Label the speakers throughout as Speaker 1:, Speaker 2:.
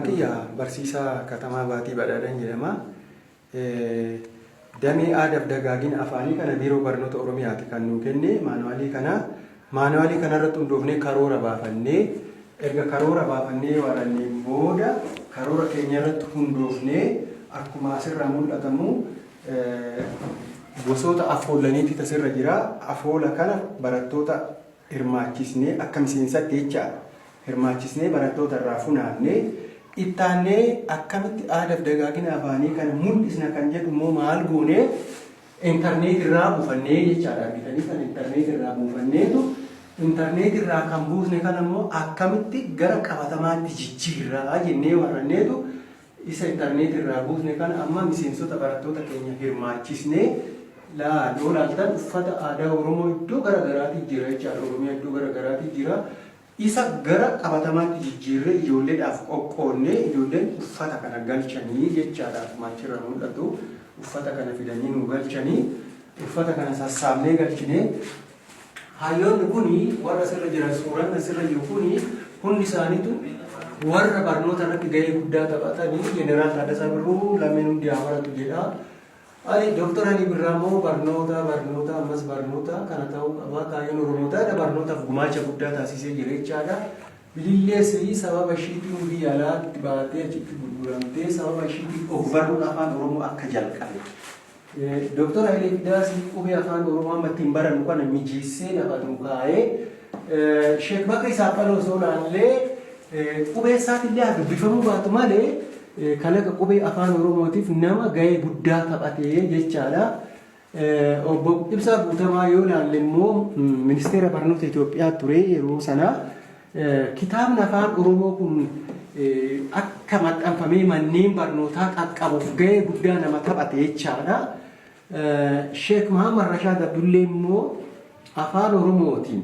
Speaker 1: Kiyya barsiisaa Katamaa Baatii Badhaadhaan jedhama. Damee aadaaf dagaagina afaanii kana biiroo barnoota Oromiyaati kan nuu kenne. Maanuwaalii kanarratti hundoofnee karoora baafannee erga karoora baafannee waranneen booda karoora keenya irratti hundoofnee akkuma asirraa mul'atamu gosoota afoollaniitu asirra jira. Afoola kana barattoota hirmaachisnee akka miseensaatti jechaadha. Hirmaachisnee barattoota irraa funaannee ittaanee akkamitti aadaaf dagaagina afaanii kana mul'isna kan jedhu immoo maal goonee intarneetii irraa buufannee jechaadha. Argitanii kan intarneetii irraa buufanneetu intarneetii irraa kan buusne kana immoo akkamitti gara qabatamaatti jijjiirraa jennee waranneetu isa intarneetii irraa buusne kana amma miseensota barattoota keenya hirmaachisnee laaltan uffata aadaa Oromoo iddoo garaagaraatii jira jechaadha. Oromiyaa iddoo garaagaraatii jira. Isa gara qabatamaatti jijjiirree ijoolleedhaaf qoqqoonnee ijoolleen uffata kana galchanii jechaadha. Maachirra mul'atu uffata kana fidanii nu galchanii uffata kana sassaabnee galchinee hayyoonni kuni warra asirra jiran suuraan asirra jiru kuni hundi isaaniitu warra barnoota irratti gahee guddaa taphatanii Jeneraal Taaddasaa Birruu lameen hundi haa baratu jedha. Dr. Ali Birramoo barnoota ammas barnoota kana ta'uu qaba. Kaayyoon Oromootaadha barnootaaf gumaacha guddaa taasisee jira jechaadha. Bilillees sababa ishiitiin biyya alaatti baatee achitti gurguramtee sababa ishiitiin ogbarruun afaan Oromoo akka jalqabe. Dr. Ali Fidaas qubee afaan Oromoo amma ittiin barannu kana mijeessee lafa kaa'ee Sheek Bakri Isaaqaloo osoo laallee qubee isaatiillee haa dubbifamuu baatu malee kalaqa qubee afaan Oromootiif nama gahee guddaa taphatee jechaadha. Obbo Ibsaa Guutamaa yoo ilaalle immoo ministeera barnoota Itoophiyaa ture yeroo sana kitaabni afaan Oromoo kun akka maxxanfamee manneen barnootaa qaqqabuuf gahee guddaa nama taphate jechaadha. Sheek Mahammad Rashaad Abdullee immoo afaan Oromootiin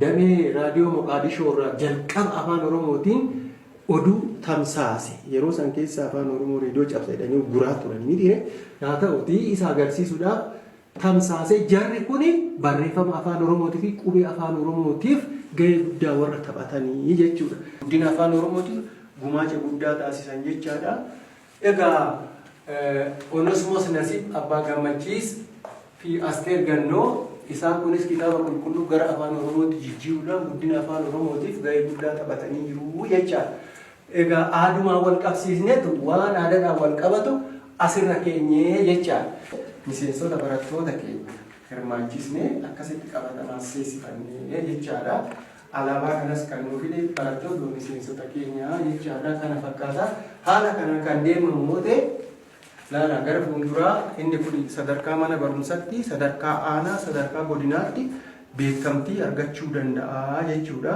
Speaker 1: damee raadiyoo Moqaadishoo irraa jalqaba afaan Oromootiin oduu tamsaase yeroo san keessa afaan Oromoo reediyoo cabsa jedhanii guraa turan miti haa ta'uti isa agarsiisuudhaaf tamsaase jarri kuni barreeffama afaan Oromootii fi qubee afaan Oromootiif gahee guddaa warra taphatanii jechuudha. Guddina afaan Oromootiif gumaacha guddaa taasisan jechaadha. Egaa Onesmoos Nasiib Abbaa Gammachiis fi Asteer Gannoo isaan kunis kitaaba qulqulluu gara afaan Oromootti jijjiiruudhaan guddina afaan Oromootiif gahee guddaa taphatanii jiru jechaadha. Egaa aadumaan wal qabsiisneetu waan aadaadhaan wal qabatu asirra keenyee jechaadha. Miseensota barattoota keenya hirmaachisnee akkasitti qabatamaan seessifannee jechaadha. Alaabaa kanas kan nuuf fide barattoota miseensota keenyaa jechaadha. Kana fakkaata haala kana kan deemamu yoo ta'e laala gara fuulduraa inni kun sadarkaa mana barumsaatti sadarkaa aanaa sadarkaa godinaatti beekamtii argachuu danda'a jechuudha.